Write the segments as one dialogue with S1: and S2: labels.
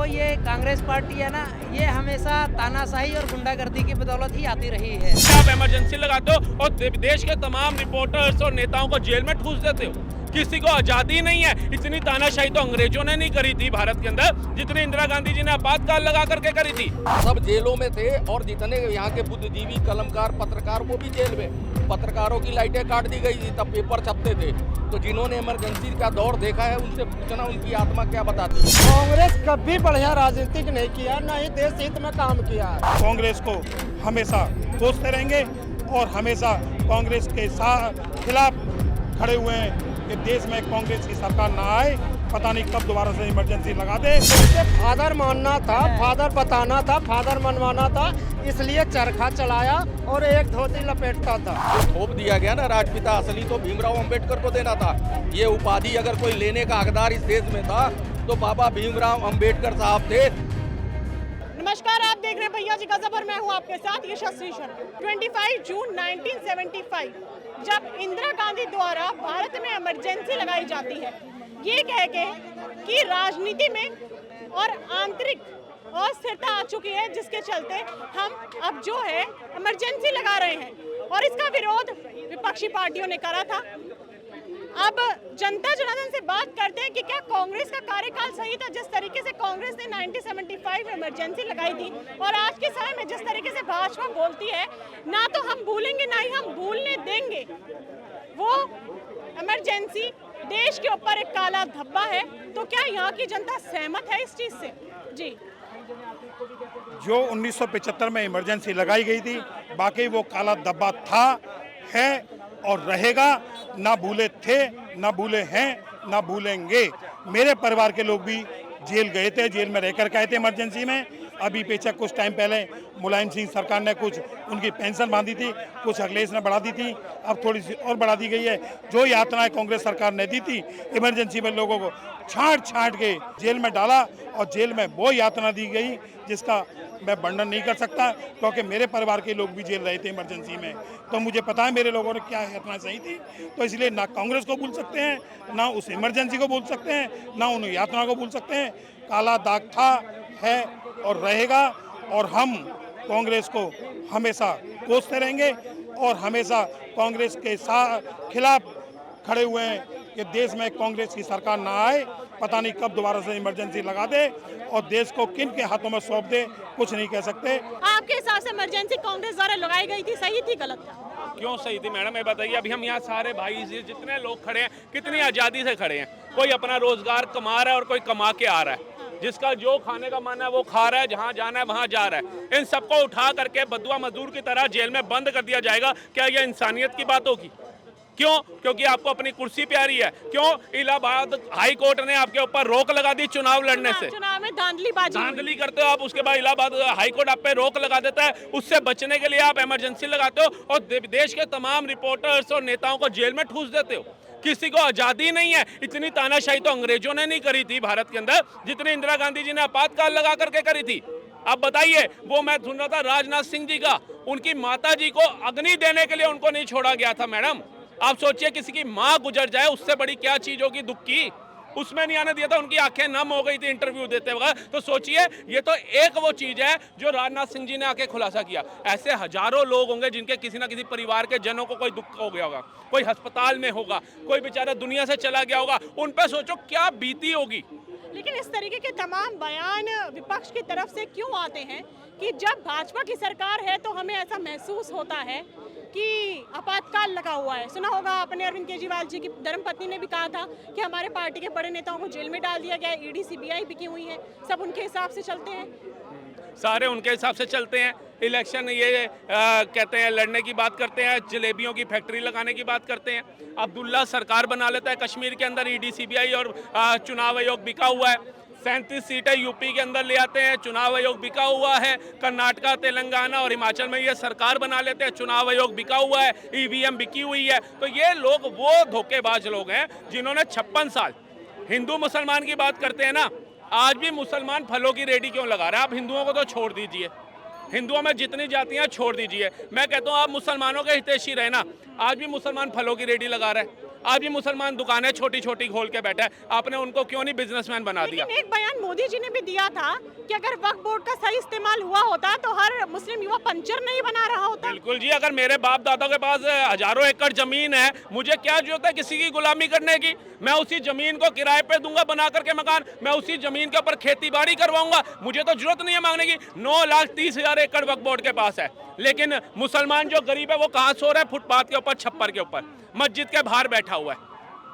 S1: ये कांग्रेस पार्टी है ना, ये हमेशा तानाशाही और गुंडागर्दी की बदौलत ही आती रही है।
S2: आप इमरजेंसी लगाते हो और देश के तमाम रिपोर्टर्स और नेताओं को जेल में ठूस देते हो। किसी को आजादी नहीं है। इतनी तानाशाही तो अंग्रेजों ने नहीं करी थी भारत के अंदर, जितनी इंदिरा गांधी जी ने आपातकाल लगा करके करी थी।
S3: सब जेलों में थे और जितने यहाँ के बुद्धिजीवी, कलमकार, पत्रकार, वो भी जेल में। पत्रकारों की लाइटें काट दी गई थी, तब पेपर छपते थे। तो जिन्होंने इमरजेंसी का दौर देखा है, उनसे पूछना उनकी आत्मा क्या बताती है।
S4: कांग्रेस कभी बढ़िया राजनीतिक नहीं किया, न ही देश हित में काम किया।
S5: कांग्रेस को हमेशा कोसते रहेंगे और हमेशा कांग्रेस के खिलाफ खड़े हुए हैं कि देश में कांग्रेस की सरकार ना आए। पता नहीं कब दोबारा से इमरजेंसी लगा दे।
S4: उसे फादर मानना था, फादर बताना था, फादर मनवाना था, इसलिए चरखा चलाया और एक धोती लपेटता था।
S3: जो थोप दिया गया ना राष्ट्रपिता, असली तो भीमराव अंबेडकर को देना था। ये उपाधि अगर कोई लेने का हकदार इस देश में था तो बाबा भीमराव अंबेडकर साहब थे।
S6: नमस्कार, आप देख रहे हैं भैया जी गजब और मैं हूं आपके साथ यशस्वी शर्मा। 25 जून 1975 जब इंदिरा गांधी द्वारा भारत में इमरजेंसी लगाई जाती है, ये कह के कि राजनीति में और आंतरिक अस्थिरता आ चुकी है, जिसके चलते हम अब जो है इमरजेंसी लगा रहे हैं और इसका विरोध विपक्षी पार्टियों ने करा था। अब जनता जनार्दन से बात करते हैं कि क्या कांग्रेस का कार्यकाल सही था। जिस तरीके से कांग्रेस ने 1975 में इमरजेंसी लगाई थी और आज के समय में जिस तरीके से भाजपा बोलती है, ना तो हम भूलेंगे ना ही हम भूलने देंगे। वो इमरजेंसी देश के ऊपर एक काला धब्बा है। तो क्या यहाँ की जनता सहमत है इस चीज से? जी,
S5: जो 1975 में इमरजेंसी लगाई गई थी, बाकी वो काला धब्बा था, है और रहेगा। ना भूले थे, ना भूले हैं, ना भूलेंगे। मेरे परिवार के लोग भी जेल गए थे, जेल में रहकर के आए थे इमरजेंसी में। अभी पीछे कुछ टाइम पहले मुलायम सिंह सरकार ने कुछ उनकी पेंशन बांधी थी, कुछ अखिलेश ने बढ़ा दी थी, अब थोड़ी सी और बढ़ा दी गई है। जो यातनाएं कांग्रेस सरकार ने दी थी इमरजेंसी में, लोगों को छांट छांट के जेल में डाला और जेल में वो यातना दी गई जिसका मैं वर्णन नहीं कर सकता, क्योंकि मेरे परिवार के लोग भी जेल रहे थे इमरजेंसी में। तो मुझे पता है मेरे लोगों ने क्या यातना सही थी। तो इसलिए ना कांग्रेस को भूल सकते हैं, ना उस इमरजेंसी को भूल सकते हैं, ना उन यातना को भूल सकते हैं। काला दाग था, है और रहेगा। और हम कांग्रेस को हमेशा कोसते रहेंगे और हमेशा कांग्रेस के खिलाफ खड़े हुए हैं कि देश में कांग्रेस की सरकार ना आए। पता नहीं कब दोबारा से इमरजेंसी लगा दे और देश को किन के हाथों में सौंप दे, कुछ नहीं कह सकते।
S6: आपके हिसाब से इमरजेंसी कांग्रेस द्वारा लगाई गई थी, सही थी गलत था?
S2: क्यों सही थी मैडम, ये बताइए। अभी हम यहाँ सारे भाई जितने लोग खड़े हैं, कितनी आज़ादी से खड़े हैं। कोई अपना रोजगार कमा रहा है और कोई कमा के आ रहा है। जिसका जो खाने का मन है वो खा रहा है, जहाँ जाना है वहाँ जा रहा है। इन सबको उठा करके बदुआ मजदूर की तरह जेल में बंद कर दिया जाएगा। क्या यह इंसानियत की बात होगी? क्यों? क्योंकि आपको अपनी कुर्सी प्यारी है। क्यों? इलाहाबाद हाई कोर्ट ने आपके ऊपर रोक लगा दी चुनाव लड़ने से।
S6: चुनाव में धांधली
S2: करते हो आप, उसके बाद इलाहाबाद हाई कोर्ट आप पे रोक लगा देता है। उससे बचने के लिए आप इमरजेंसी लगाते हो और देश के तमाम रिपोर्टर्स और नेताओं को जेल में ठूस देते हो। किसी को आजादी नहीं है। इतनी तानाशाही तो अंग्रेजों ने नहीं करी थी भारत के अंदर, जितनी इंदिरा गांधी जी ने आपातकाल लगा करके करी थी। अब बताइए, वो मैं सुन रहा था राजनाथ सिंह जी का, उनकी माता जी को अग्नि देने के लिए उनको नहीं छोड़ा गया था। मैडम आप सोचिए, किसी की माँ गुजर जाए, उससे बड़ी क्या चीज होगी दुख की। उसमें नहीं आने दिया था, उनकी आंखें नम हो गई थी इंटरव्यू देते वक्त। तो सोचिए, ये तो एक वो चीज है जो राजनाथ सिंह जी ने आके खुलासा किया। ऐसे हजारों लोग होंगे जिनके किसी ना किसी परिवार के जनों को कोई दुख हो गया होगा, कोई अस्पताल में होगा, कोई बेचारा दुनिया से चला गया होगा। उन पर सोचो क्या बीती होगी।
S6: लेकिन इस तरीके के तमाम बयान विपक्ष की तरफ से क्यों आते हैं कि जब भाजपा की सरकार है तो हमें ऐसा महसूस होता है कि आपातकाल लगा हुआ है। सुना होगा आपने, अरविंद केजरीवाल जी की धर्मपत्नी ने भी कहा था कि हमारे पार्टी के बड़े नेताओं को जेल में डाल दिया गया है, ईडी सीबीआई बिकी हुई है, सब उनके हिसाब से चलते हैं।
S2: सारे उनके हिसाब से चलते हैं। इलेक्शन ये कहते हैं लड़ने की बात करते हैं, जलेबियों की फैक्ट्री लगाने की बात करते हैं। अब्दुल्ला सरकार बना लेता है कश्मीर के अंदर, ईडी सीबीआई और चुनाव आयोग बिका हुआ है। 37 सीटें यूपी के अंदर ले आते हैं, चुनाव आयोग बिका हुआ है। कर्नाटका, तेलंगाना और हिमाचल में ये सरकार बना लेते हैं, चुनाव आयोग बिका हुआ है, ईवीएम बिकी हुई है। तो ये लोग वो धोखेबाज लोग हैं जिन्होंने 56 साल, हिंदू मुसलमान की बात करते हैं ना, आज भी मुसलमान फलों की रेडी क्यों लगा रहा है? आप हिंदुओं को तो छोड़ दीजिए, हिंदुओं में जितनी जातियां छोड़ दीजिए। मैं कहता हूँ आप मुसलमानों के हितैषी रहना। आज भी मुसलमान फलों की रेडी लगा रहे हैं, आज भी मुसलमान दुकानें छोटी छोटी खोल के बैठे हैं, आपने उनको क्यों नहीं बिजनेसमैन बना दिया?
S6: लेकिन एक बयान मोदी जी ने भी दिया था कि अगर वक्फ बोर्ड का सही इस्तेमाल हुआ होता तो हर मुस्लिम युवा पंचर नहीं बना रहा होता।
S2: बिल्कुल जी, अगर मेरे बाप दादा के पास हजारों एकड़ जमीन है, मुझे क्या जरूरत है किसी की गुलामी करने की? मैं उसी जमीन को किराए पे दूंगा बना करके मकान, मैं उसी जमीन के ऊपर खेती बाड़ी करवाऊंगा, मुझे तो जरूरत नहीं है मांगने की। 9,30,000 एकड़ वक्फ बोर्ड के पास है, लेकिन मुसलमान जो गरीब है वो कहाँ सो रहा है? फुटपाथ के ऊपर, छप्पर के ऊपर, मस्जिद के बाहर बैठा हुआ है।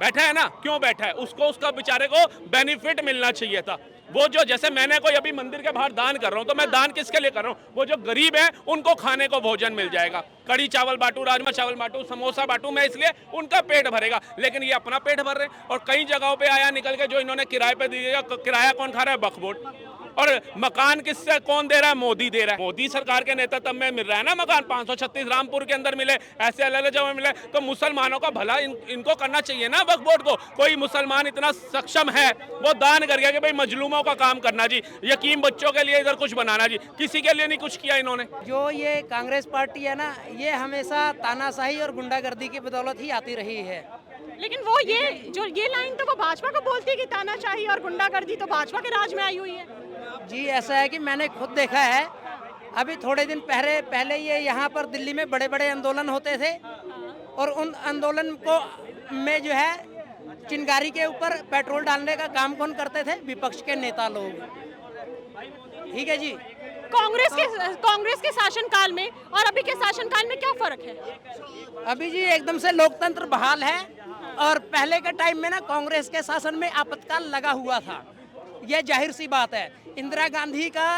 S2: बैठा है ना, क्यों बैठा है? उसको उसका बेचारे को बेनिफिट मिलना चाहिए था। वो जो, जैसे मैंने कोई अभी मंदिर के बाहर दान कर रहा हूँ, तो मैं दान किसके लिए कर रहा हूँ? वो जो गरीब है उनको खाने को भोजन मिल जाएगा, कड़ी चावल बांटू, राजमा चावल बांटू, समोसा बांटू, मैं इसलिए उनका पेट भरेगा। लेकिन ये अपना पेट भर रहे हैं। और कई जगहों पे आया निकल के जो इन्होंने किराए पे दिया, किराया कौन खा रहा है? वक्फ बोर्ड। और मकान किससे कौन दे रहा है? मोदी दे रहा है। मोदी सरकार के नेतृत्व में मिल रहा है ना मकान। 536 रामपुर के अंदर मिले, ऐसे अलग अलग जगह मिले। तो मुसलमानों का भला इनको करना चाहिए ना वक्फ बोर्ड को। कोई मुसलमान इतना सक्षम है वो दान कर गया कि भाई मजलूमों का काम करना जी, यतीम बच्चों के लिए इधर कुछ बनाना जी, किसी के लिए नहीं कुछ किया इन्होंने।
S1: जो ये कांग्रेस पार्टी है ना, ये हमेशा तानाशाही और गुंडागर्दी की बदौलत ही आती रही है।
S6: लेकिन वो ये लाइन तो वो भाजपा को बोलती है कि तानाशाही और गुंडागर्दी तो भाजपा के राज में आई हुई है।
S1: जी ऐसा है कि मैंने खुद देखा है, अभी थोड़े दिन पहले ये यहाँ पर दिल्ली में बड़े बड़े आंदोलन होते थे, और उन आंदोलन को में जो है चिंगारी के ऊपर पेट्रोल डालने का काम कौन करते थे? विपक्ष के नेता लोग। ठीक है जी।
S6: कांग्रेस के शासनकाल में और अभी के शासनकाल में क्या फर्क है?
S1: अभी जी एकदम से लोकतंत्र बहाल है, और पहले के टाइम में ना कांग्रेस के शासन में आपातकाल लगा हुआ था, यह जाहिर सी बात है। इंदिरा गांधी का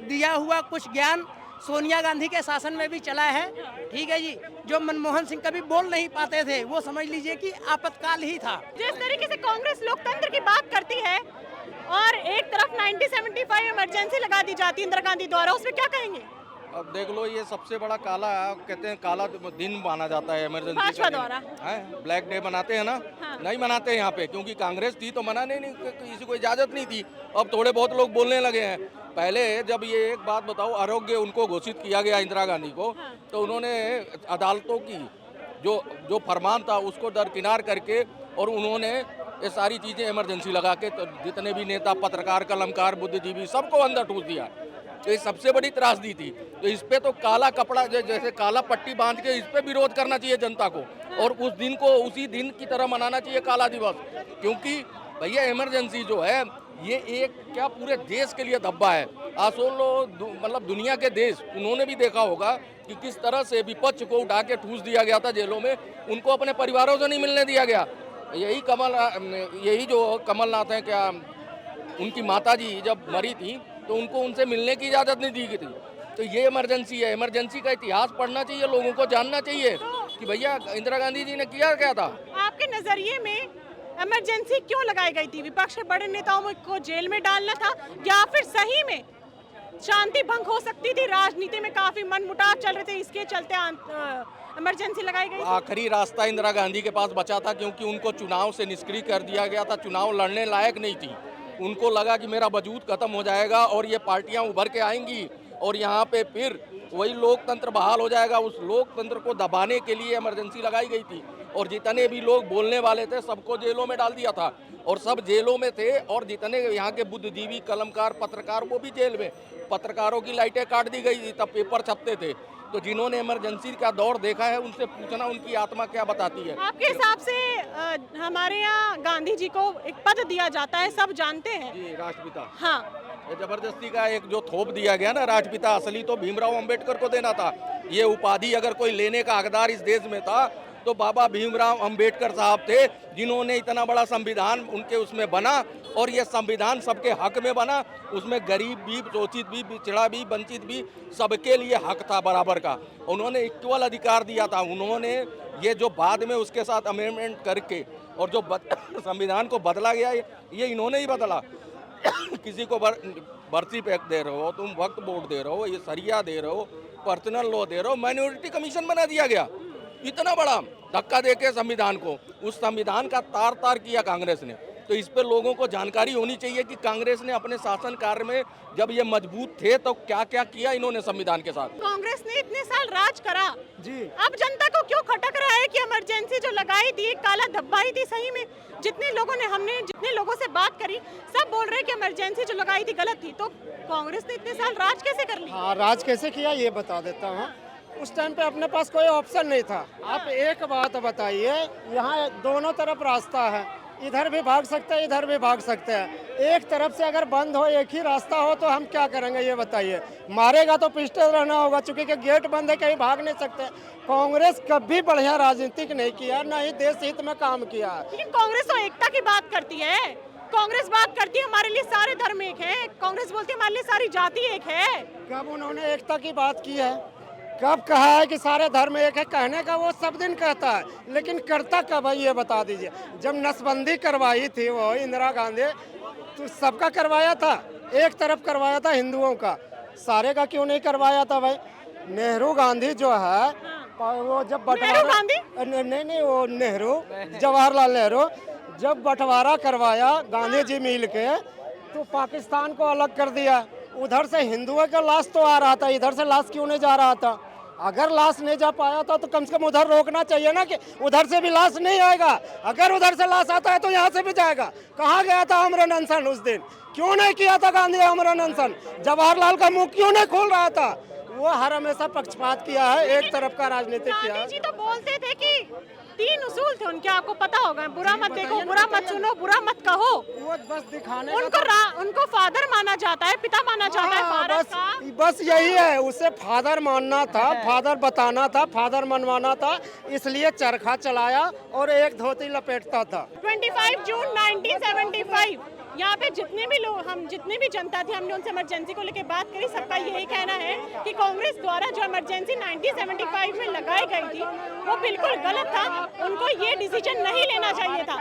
S1: दिया हुआ कुछ ज्ञान सोनिया गांधी के शासन में भी चला है। ठीक है जी। जो मनमोहन सिंह कभी बोल नहीं पाते थे, वो समझ लीजिए कि आपातकाल ही था।
S6: जिस तरीके से कांग्रेस लोकतंत्र की बात करती है और एक तरफ 1975 इमरजेंसी लगा दी जाती है इंदिरा गांधी द्वारा, उसमें क्या कहेंगे?
S3: अब देख लो, ये सबसे बड़ा काला, कहते हैं काला दिन माना जाता है इमरजेंसी
S6: भाजपा द्वारा।
S3: ब्लैक डे मनाते हैं ना।
S6: हाँ।
S3: नहीं मनाते यहाँ पे, क्योंकि कांग्रेस थी तो मनाने नहीं, किसी को इजाजत नहीं थी। अब थोड़े बहुत लोग बोलने लगे हैं। पहले जब ये एक बात बताओ, आरोग्य उनको घोषित किया गया इंदिरा गांधी को, तो उन्होंने अदालतों की जो फरमान था उसको दरकिनार करके, और उन्होंने ये सारी चीज़ें इमरजेंसी लगा के, तो जितने भी नेता, पत्रकार, कलमकार, बुद्धिजीवी, सबको अंदर ठूस दिया। तो ये सबसे बड़ी त्रासदी थी। तो इस पे तो काला कपड़ा, जैसे काला पट्टी बांध के इस पे विरोध करना चाहिए जनता को, और उस दिन को उसी दिन की तरह मनाना चाहिए, काला दिवस। क्योंकि भैया इमरजेंसी जो है ये एक क्या पूरे देश के लिए धब्बा है। आसोलो मतलब दुनिया के देश, उन्होंने भी देखा होगा कि किस तरह से विपक्ष को उठा के ठूस दिया गया था जेलों में, उनको अपने परिवारों से नहीं मिलने दिया गया। यही जो कमलनाथ हैं, क्या उनकी माताजी जब मरी थी तो उनको उनसे मिलने की इजाज़त नहीं दी गई थी। तो ये इमरजेंसी है। इमरजेंसी का इतिहास पढ़ना चाहिए, लोगों को जानना चाहिए कि भैया इंदिरा गांधी जी ने किया क्या था।
S6: आपके नजरिए में इमरजेंसी क्यों लगाई गई थी? विपक्ष के बड़े नेताओं को जेल में डालना था, या फिर सही में शांति भंग हो सकती थी, राजनीति में काफी मनमुटाव चल रहे थे, इसके चलते इमरजेंसी लगाई गई?
S3: आखिरी रास्ता इंदिरा गांधी के पास बचा था, क्योंकि उनको चुनाव से निष्क्रिय कर दिया गया था। चुनाव लड़ने लायक नहीं थी। उनको लगा कि मेरा वजूद खत्म हो जाएगा और ये पार्टियां उभर के आएंगी, और यहाँ पे फिर वही लोकतंत्र बहाल हो जाएगा। उस लोकतंत्र को दबाने के लिए इमरजेंसी लगाई गई थी, और जितने भी लोग बोलने वाले थे सबको जेलों में डाल दिया था, और सब जेलों में थे। और जितने यहाँ के बुद्धिजीवी, कलमकार, पत्रकार, वो भी जेल में। पत्रकारों की लाइटें काट दी गई थी, तब पेपर छपते थे। तो जिन्होंने इमरजेंसी का दौर देखा है उनसे पूछना उनकी आत्मा क्या बताती है।
S6: आपके हिसाब से हमारे यहाँ गांधी जी को एक पद दिया जाता है, सब जानते हैं
S3: जी, राष्ट्रपिता।
S6: हाँ,
S3: ये जबरदस्ती का एक जो थोप दिया गया ना राष्ट्रपिता, असली तो भीमराव अंबेडकर को देना था। ये उपाधि अगर कोई लेने का हकदार इस देश में था तो बाबा भीमराव अंबेडकर साहब थे, जिन्होंने इतना बड़ा संविधान उनके उसमें बना, और ये संविधान सबके हक में बना। उसमें गरीब भी, शोषित भी, पिछड़ा भी, वंचित भी, सबके लिए हक था बराबर का। उन्होंने इक्वल अधिकार दिया था। उन्होंने ये जो बाद में उसके साथ अमेंडमेंट करके और जो संविधान को बदला गया, ये इन्होंने ही बदला। किसी को भर्ती पैक दे रहे हो तुम, वक्त बोर्ड दे रहे हो, ये सरिया दे रहे हो, पर्सनल लॉ दे रहे हो, माइनॉरिटी कमीशन बना दिया गया। इतना बड़ा धक्का देके संविधान को, उस संविधान का तार तार किया कांग्रेस ने। तो इस पर लोगों को जानकारी होनी चाहिए कि कांग्रेस ने अपने शासन कार्य में जब ये मजबूत थे तो क्या क्या किया इन्होंने संविधान के साथ।
S6: कांग्रेस ने इतने साल राज करा
S4: जी।
S6: अब जनता को क्यों खटक रहा है कि इमरजेंसी जो लगाई थी काला धब्बा ही थी। सही में जितने लोगों से बात करी सब बोल रहे हैं कि इमरजेंसी जो लगाई थी गलत थी। तो कांग्रेस ने इतने साल राज कैसे कर लिया?
S4: हाँ, राज कैसे किया ये बता देता हूँ। उस टाइम पे अपने पास कोई ऑप्शन नहीं था। आप एक बात बताइए, यहाँ दोनों तरफ रास्ता है, इधर भी भाग सकते हैं इधर भी भाग सकते हैं। एक तरफ से अगर बंद हो, एक ही रास्ता हो तो हम क्या करेंगे ये बताइए। मारेगा तो पिस्टल रहना होगा, चूंकि कि गेट बंद है कहीं भाग नहीं सकते। कांग्रेस कभी बढ़िया राजनीतिक नहीं किया, न ही देश हित में काम किया।
S6: लेकिन कांग्रेस तो एकता की बात करती है। कांग्रेस बात करती है हमारे लिए सारे धर्म एक है। कांग्रेस बोलती है हमारे लिए सारी जाति एक है।
S4: कब उन्होंने एकता की बात की है? कब कहा है कि सारे धर्म एक है? कहने का वो सब दिन कहता है, लेकिन करता कब है ये बता दीजिए। जब नसबंदी करवाई थी वो इंदिरा गांधी, तो सबका करवाया था, एक तरफ करवाया था हिंदुओं का, सारे का क्यों नहीं करवाया था भाई? नेहरू गांधी जो है वो जब बंटवारा नहीं वो नेहरू जवाहरलाल नेहरू जब बंटवारा करवाया गांधी जी मिल के, तो पाकिस्तान को अलग कर दिया। उधर से हिंदुओं का लाश तो आ रहा था, इधर से लाश क्यों नहीं जा रहा था? अगर लाश नहीं जा पाया था तो कम से कम उधर रोकना चाहिए ना कि उधर से भी लाश नहीं आएगा। अगर उधर से लाश आता है तो यहाँ से भी जाएगा। कहाँ गया था आमरण अनशन उस दिन? क्यों नहीं किया था गांधी आमरण अनशन? जवाहरलाल का मुंह क्यों नहीं खोल रहा था? वो हर हमेशा पक्षपात किया है, एक तरफ का राजनीतिक किया है।
S6: गांधी जी तो बोलते थे कि 3 उसूल थे उनके, आपको पता होगा। बुरा मत देखो, बुरा मत सुनो, बुरा मत कहो।
S4: वो बस दिखाने
S6: उनको फादर माना जाता है, पिता माना जाता है भारत का।
S4: बस यही है, उसे फादर मानना था, फादर बताना था, फादर मनवाना था, इसलिए चरखा चलाया और एक धोती लपेटता था।
S6: 25 जून 1975 यहाँ पे जितने भी जनता थी, हमने उनसे इमरजेंसी को लेकर बात करी। सबका यही कहना है कि कांग्रेस द्वारा जो इमरजेंसी 1975 में लगाई गई थी वो बिल्कुल गलत था। उनको ये डिसीजन नहीं लेना चाहिए था।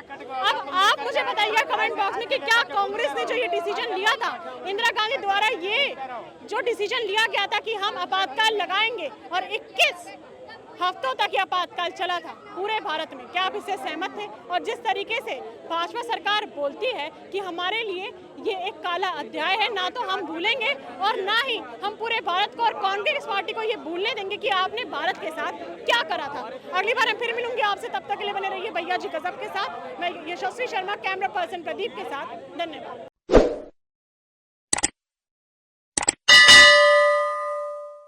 S6: अब आप मुझे बताइए कमेंट बॉक्स में कि क्या कांग्रेस ने जो ये डिसीजन लिया था इंदिरा गांधी द्वारा, ये जो डिसीजन लिया गया था कि हम आपातकाल लगाएंगे और 21 हफ्तों तक ये आपातकाल चला था पूरे भारत में, क्या आप इससे सहमत थे? और जिस तरीके से भाजपा सरकार बोलती है कि हमारे लिए ये एक काला अध्याय है, ना तो हम भूलेंगे और ना ही हम पूरे भारत को और कांग्रेस पार्टी को ये भूलने देंगे कि आपने भारत के साथ क्या करा था। अगली बार मैं फिर मिलूंगी आपसे, तब तक के लिए बने रहिए भैया जी गजब के साथ। मैं यशस्वी शर्मा, कैमरा पर्सन प्रदीप के साथ। धन्यवाद।